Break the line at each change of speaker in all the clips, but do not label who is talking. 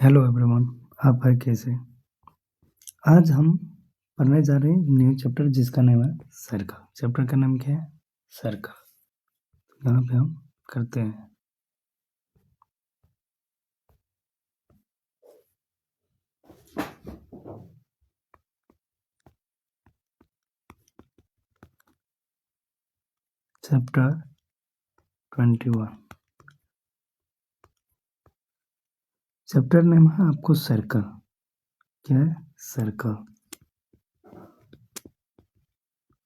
Hello everyone, आप है कैसे? आज हम पढ़ने जा रहे हैं न्यू चैप्टर जिसका नाम है सर्कल। चैप्टर का नाम क्या है? सर्कल। यहाँ पे हम करते हैं। चैप्टर 21। चैप्टर नेम है आपको सर्कल। क्या है? सर्कल।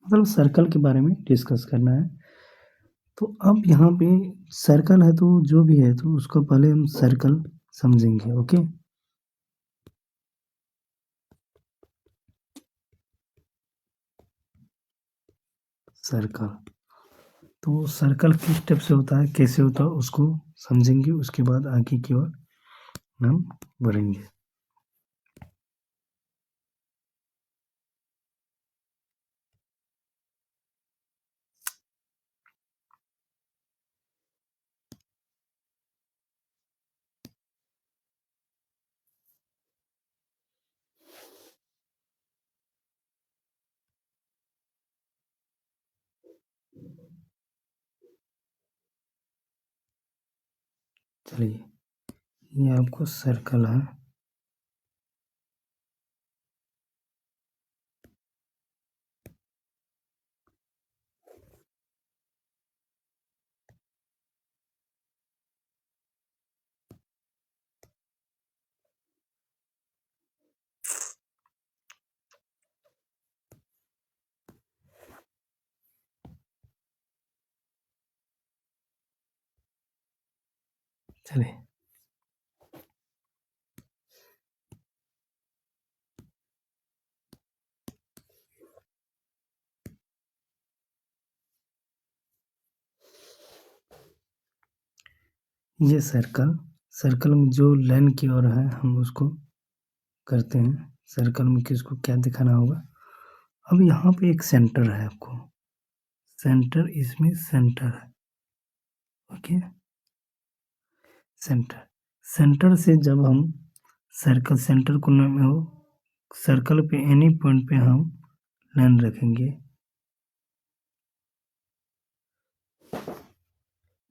मतलब सर्कल के बारे में डिस्कस करना है। तो अब यहाँ पे सर्कल है तो जो भी है तो उसको पहले हम सर्कल समझेंगे। Okay, circle. तो सर्कल किस टाइप से होता है, कैसे होता है, उसको समझेंगे। उसके बाद आगे की ओर हम बढ़ेंगे। चलिए, ये आपको सर्कल है। चलिए, ये सर्कल, सर्कल में जो लाइन की ओर है हम उसको करते हैं। सर्कल में किसको क्या दिखाना होगा। अब यहाँ पे एक सेंटर है आपको, सेंटर, इसमें सेंटर है। Okay, centre. सेंटर से जब हम सर्कल, सेंटर को नाम हो, सर्कल पे एनी पॉइंट पे हम लाइन रखेंगे।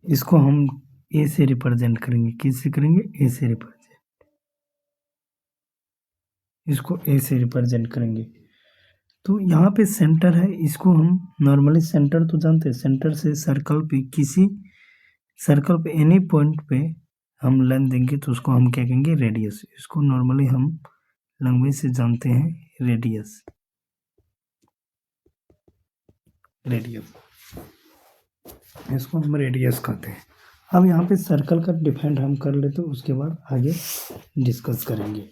इसको हम ए से रिप्रेजेंट करेंगे। किससे करेंगे? ए से रिप्रेजेंट। इसको ए से रिप्रेजेंट करेंगे। तो यहाँ पे सेंटर है, इसको हम नॉर्मली सेंटर तो जानते हैं, सेंटर से सर्कल पे, किसी सर्कल पे एनी पॉइंट पे हम लाइन देंगे तो उसको हम क्या कहेंगे? रेडियस। इसको नॉर्मली हम लैंग्वेज से जानते हैं रेडियस। रेडियस, इसको हम रेडियस कहते हैं। अब यहाँ पे सर्कल का डिफाइन हम कर लेते हैं, उसके बाद आगे डिस्कस करेंगे।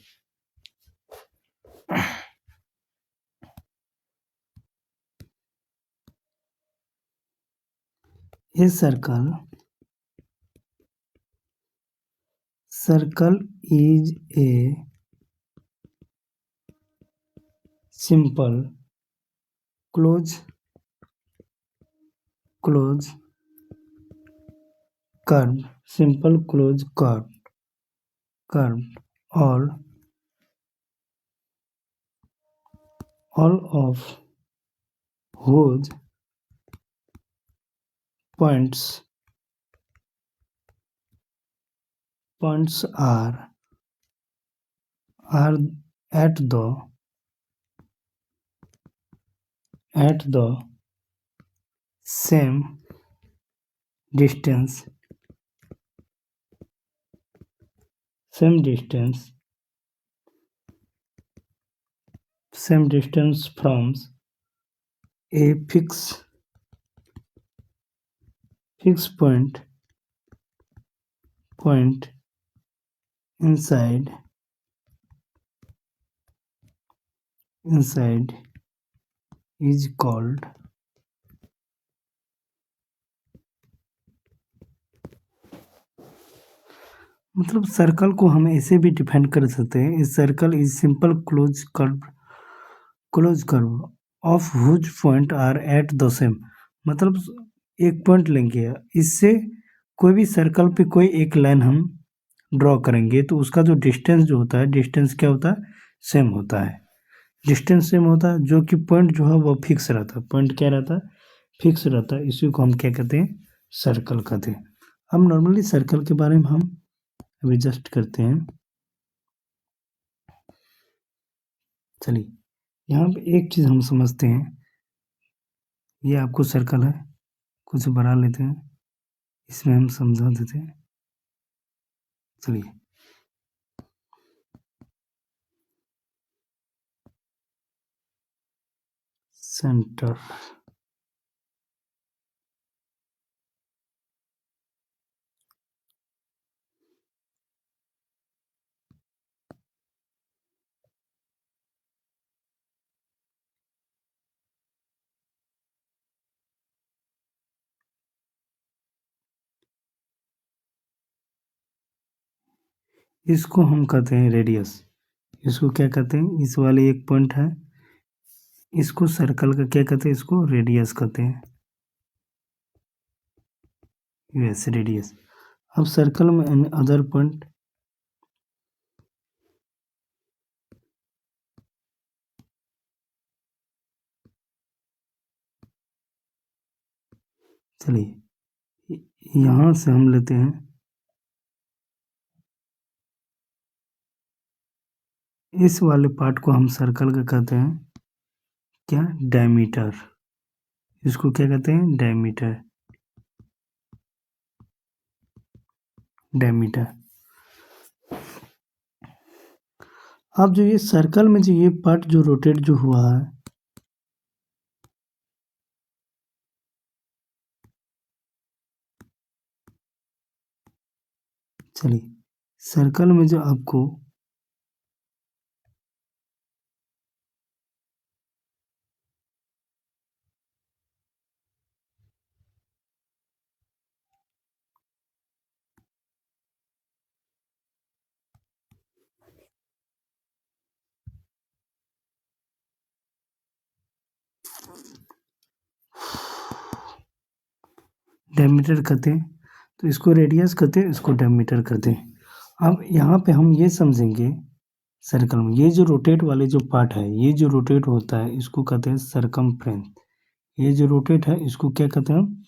ये circle is a simple closed curve, simple closed curve, all of whose points are at the same distance from a fixed point inside is called मतलब सर्कल को हम ऐसे भी डिफाइन कर सकते हैं। इस circle is simple close curve of whose point are at the same. मतलब एक पॉइंट लेंगे, इससे कोई भी सर्कल पे कोई एक लाइन हम ड्रॉ करेंगे तो उसका जो डिस्टेंस जो होता है, डिस्टेंस क्या होता है, सेम होता है। डिस्टेंस सेम होता है, जो कि पॉइंट जो है वो फिक्स रहता है। पॉइंट क्या रहता है, फिक्स रहता है। इसी को हम क्या कहते हैं, सर्कल कहते हैं। अब नॉर्मली सर्कल के बारे में हम अभी जस्ट करते हैं। चलिए यहाँ पे एक चीज़ हम समझते हैं, ये आपको सर्कल है, कुछ बना लेते हैं, इसमें हम समझा देते हैं। चलिए सेंटर, इसको हम कहते हैं रेडियस। इसको क्या कहते हैं, इस वाले एक पॉइंट है, इसको सर्कल का क्या कहते हैं, इसको रेडियस कहते हैं। Yes, radius. अब सर्कल में एन अदर पॉइंट, चलिए यहाँ से हम लेते हैं, इस वाले पार्ट को हम सर्कल का कहते हैं क्या, डायमीटर। इसको क्या कहते हैं, डायमीटर, डायमीटर। अब जो ये सर्कल में जो ये पार्ट जो रोटेट जो हुआ है, चलिए सर्कल में जो आपको डायमीटर कहते हैं, तो इसको रेडियस कहते हैं, इसको डायमीटर कहते हैं। अब यहाँ पे हम ये समझेंगे, सर्कल में ये जो रोटेट वाले जो पार्ट है, ये जो रोटेट होता है इसको कहते हैं सरकमफ्रेंस। ये जो रोटेट है इसको क्या कहते हैं हम,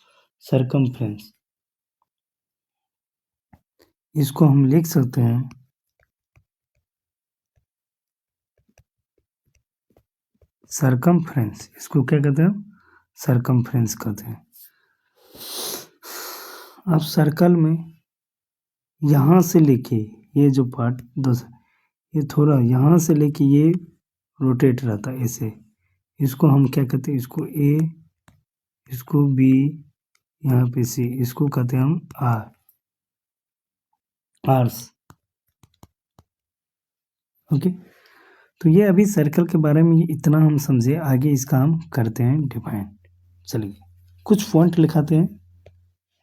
सरकमफ्रेंस। इसको हम लिख सकते हैं सरकमफ्रेंस। इसको क्या कहते हैं, सरकमफ्रेंस कहते हैं। अब सर्कल में यहाँ से लेके ये जो पार्ट ये थोड़ा यहाँ से लेके ये रोटेट रहता है ऐसे, इसको हम क्या कहते हैं, इसको ए, इसको बी, यहाँ पे सी, इसको कहते हैं हम आर्स। ओके, तो ये अभी सर्कल के बारे में इतना हम समझे, आगे इसका हम करते हैं डिफाइन। चलिए कुछ पॉइंट लिखाते हैं,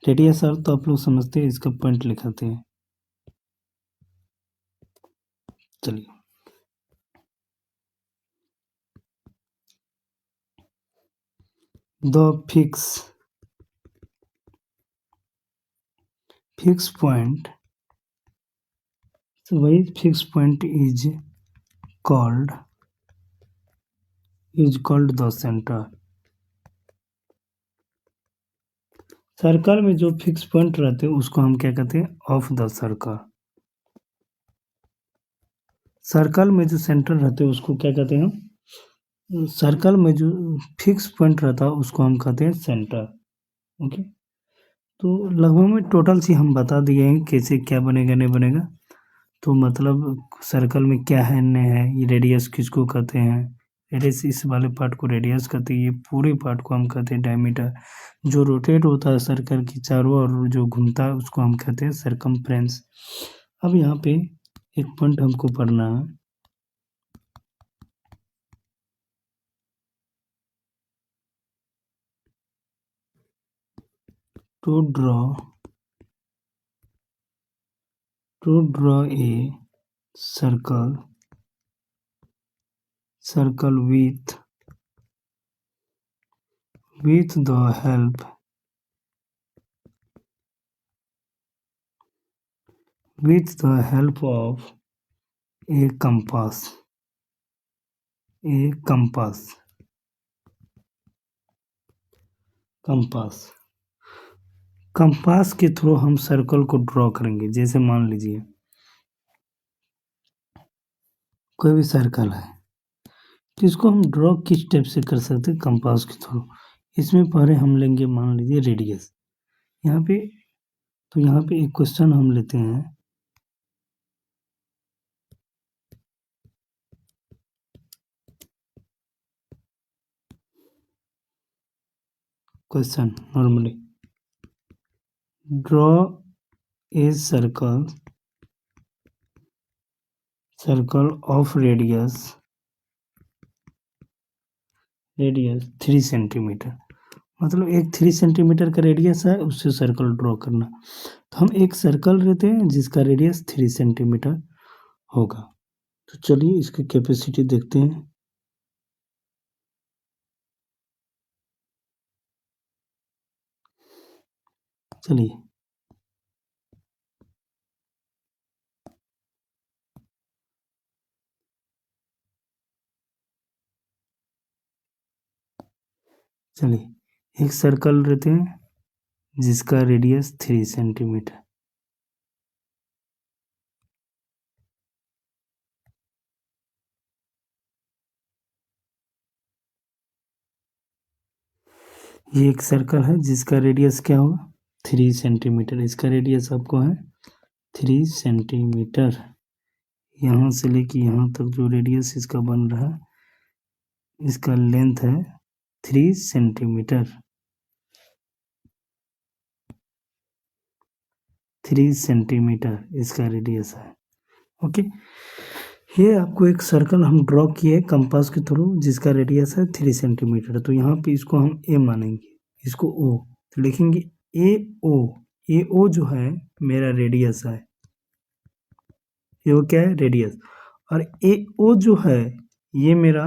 रेडियस आर तो आप लोग समझते हैं, इसका पॉइंट लिखाते हैं। चलिए द फिक्स पॉइंट, so वही fix point called is called the centre. Circle में जो फिक्स पॉइंट रहते हैं उसको हम क्या कहते हैं, ऑफ द सर्कल। सर्कल में जो सेंटर रहते हैं उसको क्या कहते हैं हम, सर्कल में जो फिक्स पॉइंट रहता है उसको हम कहते हैं सेंटर। ओके, तो लगभग में टोटल सी हम बता दिए हैं कैसे क्या बनेगा नहीं बनेगा। तो मतलब सर्कल में क्या है नहीं है, ये रेडियस किसको कहते हैं, रेडियस इस वाले पार्ट को रेडियस कहते हैं, ये पूरे पार्ट को हम कहते हैं डायमीटर। जो रोटेट होता है सर्कल की चारों ओर जो घूमता है उसको हम कहते हैं सरकमफ्रेंस। अब यहाँ पे एक पॉइंट हमको पढ़ना है, to draw a circle with the help with the help of a compass compass के थ्रू हम सर्कल को ड्रॉ करेंगे। जैसे मान लीजिए कोई भी सर्कल है तो इसको हम ड्रॉ किस टाइप से कर सकते हैं, कंपास के थ्रू। इसमें पहले हम लेंगे मान लीजिए रेडियस यहाँ पे, तो यहाँ पे एक क्वेश्चन हम लेते हैं। Question normally draw a circle of radius 3 centimetre, मतलब एक 3 सेंटीमीटर का रेडियस है, उससे सर्कल ड्रॉ करना। तो हम एक सर्कल लेते हैं जिसका रेडियस 3 सेंटीमीटर होगा। तो चलिए इसकी कैपेसिटी देखते हैं। चलिए एक सर्कल लेते हैं जिसका रेडियस 3 सेंटीमीटर। ये एक सर्कल है जिसका रेडियस क्या होगा 3 सेंटीमीटर। इसका रेडियस आपको है 3 सेंटीमीटर। यहाँ से लेके यहाँ तक जो रेडियस इसका बन रहा है, इसका लेंथ है 3 सेंटीमीटर। 3 सेंटीमीटर इसका रेडियस है। ओके, ये आपको एक सर्कल हम ड्रॉ किए कंपास के थ्रू जिसका रेडियस है 3 सेंटीमीटर। तो यहाँ पे इसको हम ए मानेंगे, इसको ओ, तो लिखेंगे ए ओ जो है मेरा रेडियस है, ये वो क्या है रेडियस, और ए ओ जो है ये मेरा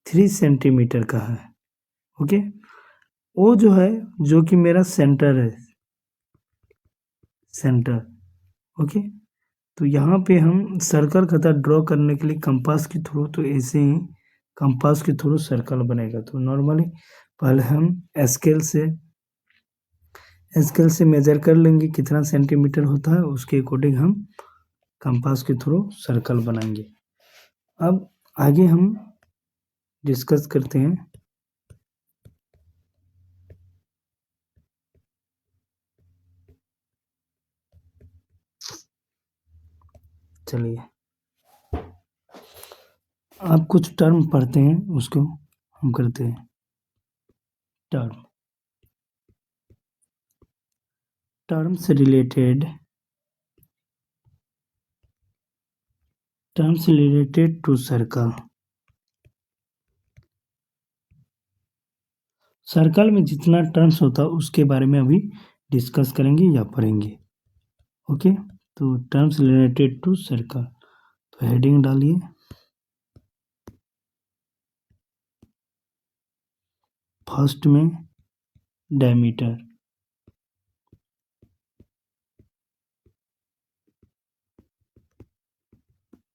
3 सेंटीमीटर का है। ओके, ओ जो है जो कि मेरा सेंटर है, सेंटर। ओके, तो यहाँ पे हम सर्कल का था ड्रॉ करने के लिए कंपास के थ्रू, तो ऐसे ही कंपास के थ्रू सर्कल बनेगा। तो नॉर्मली पहले हम स्केल से मेजर कर लेंगे कितना सेंटीमीटर होता है, उसके अकॉर्डिंग हम कंपास के थ्रू सर्कल बनाएंगे। अब आगे हम डिस्कस करते हैं। चलिए आप कुछ टर्म पढ़ते हैं उसको हम करते हैं। टर्म से रिलेटेड टू सर्कल। सर्कल में जितना टर्म्स होता है उसके बारे में अभी डिस्कस करेंगे या पढ़ेंगे। ओके, तो टर्म्स रिलेटेड टू सर्कल, तो हेडिंग डालिए फर्स्ट में डायमीटर।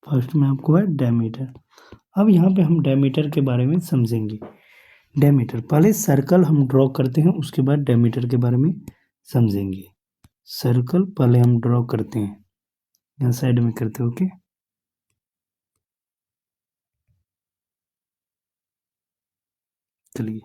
फर्स्ट में आपको है डायमीटर। अब यहाँ पे हम डायमीटर के बारे में समझेंगे। डायमीटर पहले सर्कल हम ड्रॉ करते हैं, उसके बाद डायमीटर के बारे में समझेंगे। सर्कल पहले हम ड्रॉ करते हैं, यहाँ साइड में करते हैं। ओके, चलिए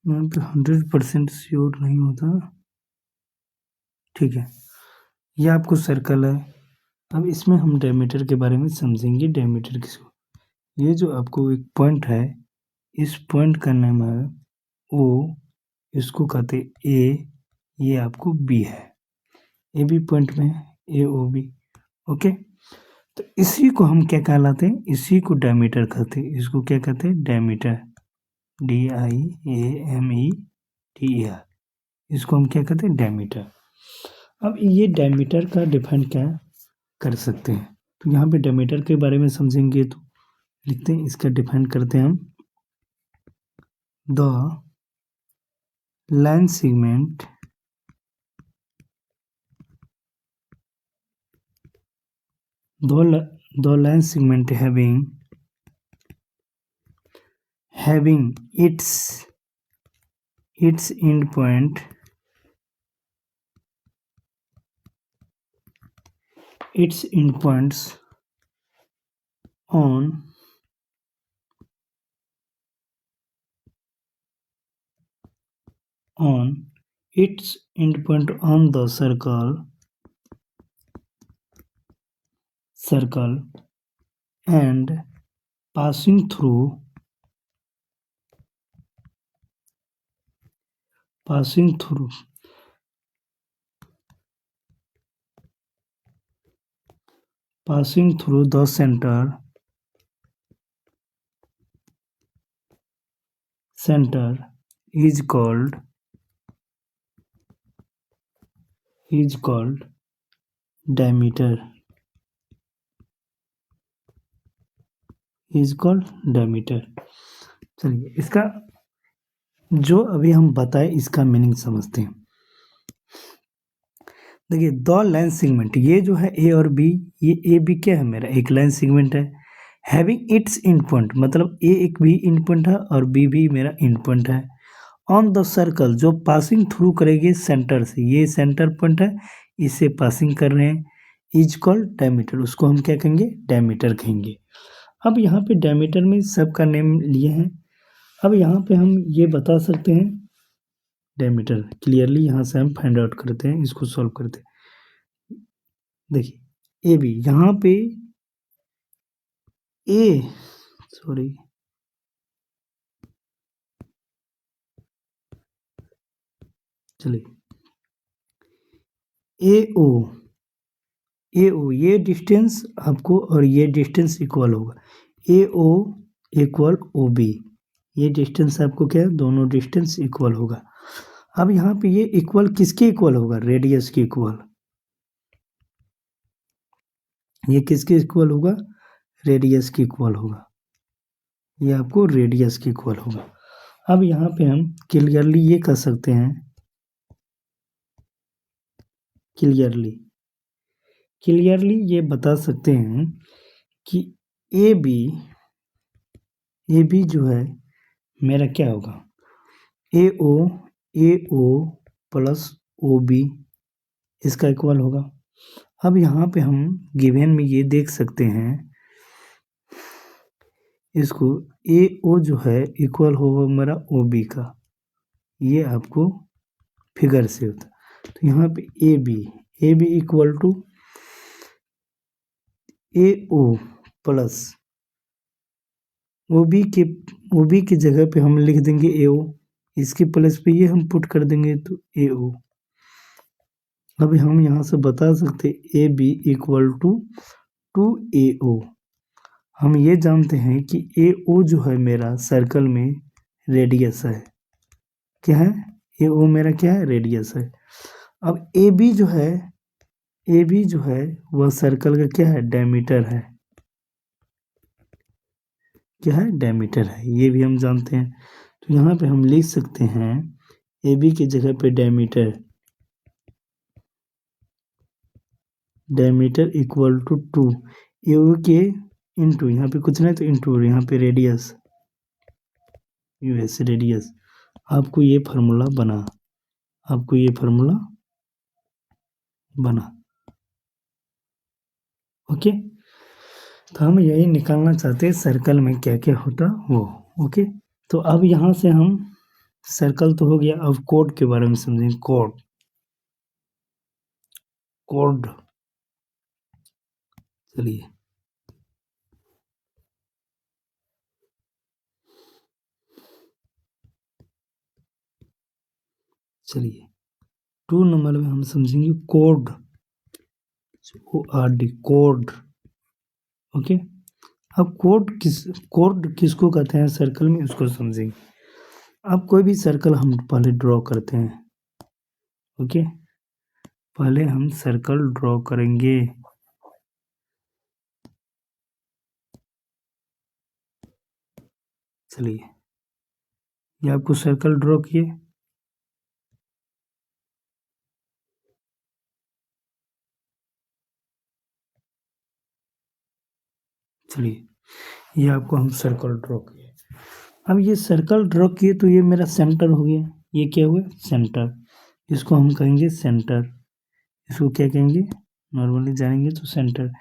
यहाँ पे 100% श्योर नहीं होता। ठीक है, ये आपको सर्कल है। अब इसमें हम डायमीटर के बारे में समझेंगे। डायमीटर किसको, ये जो आपको एक पॉइंट है, इस पॉइंट का नाम है ओ, इसको कहते ए, ये आपको बी है, ए बी पॉइंट में ए ओ बी। ओके, तो इसी को हम क्या कहलाते हैं, इसी को डायमीटर कहते हैं। इसको क्या कहते हैं, डायमीटर, DIAMETER, इसको हम क्या कहते हैं, डायमीटर। अब ये डायमीटर का डिफाइन क्या कर सकते हैं, तो यहाँ पे डायमीटर के बारे में समझेंगे तो लिखते हैं, इसका डिफाइन करते हैं हम, the line segment the line segment having its end point its endpoints on its endpoint on the circle and passing through the center is called diameter, चलिए इसका जो अभी हम बताए इसका मीनिंग समझते हैं। देखिए द लाइन सेगमेंट, ये जो है ए और बी, ये ए बी क्या है, मेरा एक लाइन सेगमेंट है। हैविंग इट्स इंड पॉइंट, मतलब ए एक भी इंड पॉइंट है और बी भी मेरा इंड पॉइंट है। ऑन द सर्कल, जो पासिंग थ्रू करेगी सेंटर से, ये सेंटर पॉइंट है, इसे पासिंग कर रहे हैं, इज कॉल्ड डायमीटर, उसको हम क्या कहेंगे, डायमीटर कहेंगे। अब यहाँ पे डायमीटर में सबका नेम लिए हैं। अब यहाँ पे हम ये बता सकते हैं डायमीटर क्लियरली, यहाँ से हम फाइंड आउट करते हैं, इसको सॉल्व करते हैं। देखिए ए बी, यहाँ पे ए, सॉरी चलिए, ए ओ ये डिस्टेंस आपको और ये डिस्टेंस इक्वल होगा, ए ओ इक्वल ओ बी, ये डिस्टेंस आपको क्या है, दोनों डिस्टेंस इक्वल होगा। अब यहाँ पे ये इक्वल किसके इक्वल होगा, रेडियस के इक्वल, ये किसके इक्वल होगा, रेडियस के इक्वल होगा, ये आपको रेडियस के इक्वल होगा। अब यहाँ पे हम क्लियरली ये कह सकते हैं, क्लियरली ये बता सकते हैं कि ए बी जो है मेरा क्या होगा, ए ओ प्लस ओ बी, इसका इक्वल होगा। अब यहाँ पे हम गिवन में ये देख सकते हैं, इसको ए ओ जो है इक्वल होगा मेरा ओ बी का, ये आपको फिगर से होता है। तो यहाँ पे A B equal to A O plus O B की जगह पे हम लिख देंगे ए ओ, इसके प्लस पे ये हम पुट कर देंगे तो ए ओ। अभी हम यहाँ से बता सकते ए बी इक्वल टू ए ओ। हम ये जानते हैं कि ए ओ जो है मेरा सर्कल में रेडियस है, क्या है, ए ओ मेरा क्या है, रेडियस है। अब ए बी जो है वह सर्कल का क्या है, डायमीटर है, क्या है, डायमीटर है, ये भी हम जानते हैं। तो यहाँ पे हम लिख सकते हैं ए बी की जगह पे डायमीटर इक्वल टू ए ओ के इंटू, यहाँ पे कुछ नहीं तो इंटू, यहाँ पे रेडियस, यूएस रेडियस। आपको ये फार्मूला बना, ओके। तो हम यही निकालना चाहते हैं सर्कल में क्या क्या होता वो, ओके। तो अब यहाँ से हम, सर्कल तो हो गया, अब कोड के बारे में समझेंगे। कोड चलिए, चलिए 2 नंबर में हम समझेंगे कोड, ORD कोड। ओके, अब कोड किसको कहते हैं सर्कल में, उसको समझेंगे। अब कोई भी सर्कल हम पहले ड्रॉ करते हैं। ओके, पहले हम सर्कल ड्रॉ करेंगे। चलिए, ये आपको सर्कल ड्रॉ किए। चलिए, ये आपको हम सर्कल ड्रॉ किए। अब ये सर्कल ड्रॉ किए तो ये मेरा सेंटर हो गया। ये क्या हुआ, सेंटर। इसको हम कहेंगे सेंटर। इसको क्या कहेंगे, नॉर्मली जानेंगे तो सेंटर।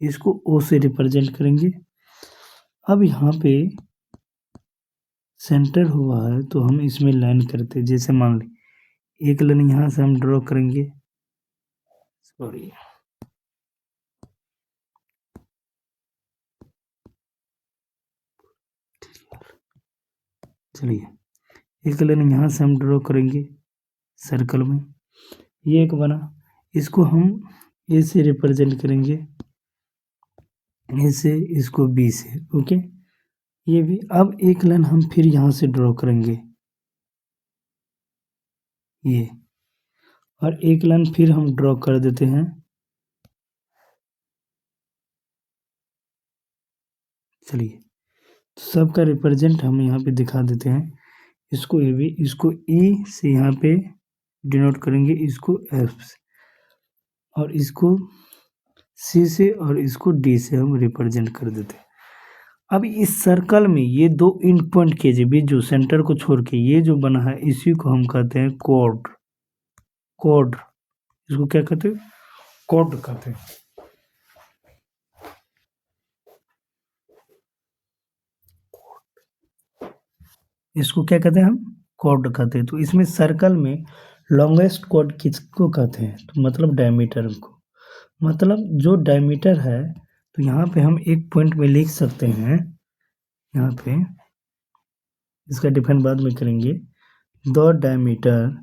इसको ओ से रिप्रेजेंट करेंगे। अब यहाँ पे सेंटर हुआ है तो हम इसमें लाइन करते हैं। जैसे मान ली एक लाइन यहाँ से हम ड्रॉ करेंगे। सॉरी, चलिए एक लाइन यहाँ से हम ड्रॉ करेंगे सर्कल में। ये एक बना, इसको हम ए से रिप्रेजेंट करेंगे, ए से, इसको बी से। ओके, ये भी। अब एक लाइन हम फिर यहाँ से ड्रॉ करेंगे, ये, और एक लाइन फिर हम ड्रॉ कर देते हैं। चलिए, तो सबका रिप्रेजेंट हम यहाँ पे दिखा देते हैं। इसको ए बी, इसको ई से यहाँ पे डिनोट करेंगे, इसको एफ से, और इसको सी से, और इसको डी से हम रिप्रेजेंट कर देते हैं। अब इस सर्कल में ये दो इंड पॉइंट के जे बीच जो सेंटर को छोड़ के ये जो बना है, इसी को हम कहते हैं कोड। कोड, इसको क्या कहते हैं, कोड कहते हैं। इसको क्या कहते हैं हम, कोड कहते हैं। तो इसमें सर्कल में लॉन्गेस्ट कोड किसको कहते हैं, तो मतलब डायमीटर को। मतलब जो डायमीटर है, तो यहाँ पे हम एक पॉइंट में लिख सकते हैं, यहाँ पे इसका डिफाइन बाद में करेंगे। The diameter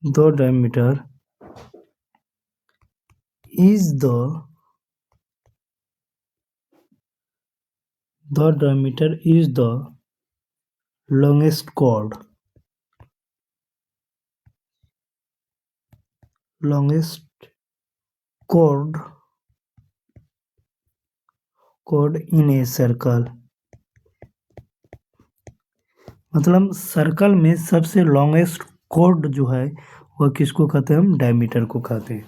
the diameter is the diameter is the longest chord, longest chord in a circle। मतलब सर्कल में सबसे लॉन्गेस्ट कॉर्ड जो है वह किसको कहते हैं, हम डायमीटर को कहते हैं,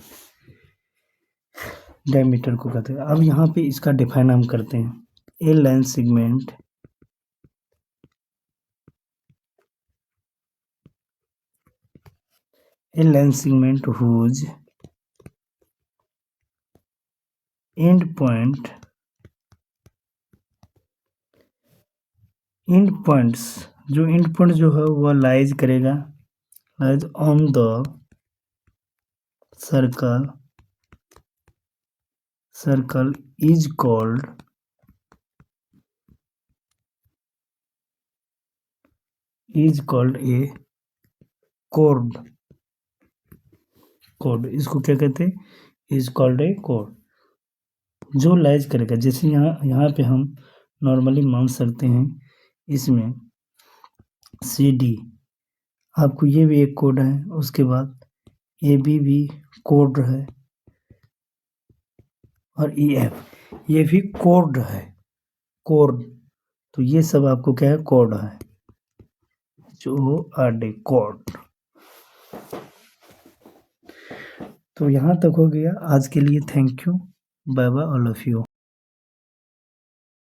डायमीटर को कहते हैं। अब यहाँ पे इसका डिफाइन हम करते हैं। A line segment, a line segment whose end points जो end point जो है वह लाइज करेगा, lies on the circle is called a code. Code, इसको क्या कहते हैं, इज कॉल्ड ए कोड। जो लाइज करेगा, जैसे यहाँ पे हम नॉर्मली मान सकते हैं इसमें सी डी, आपको ये भी एक कोड है। उसके बाद ए बी भी कोड है, और ई एफ ये भी कोड है, कोड। तो ये सब आपको क्या है, कोड है, जो आर कोड। तो यहाँ तक हो गया आज के लिए। Thank you, bye bye all of you.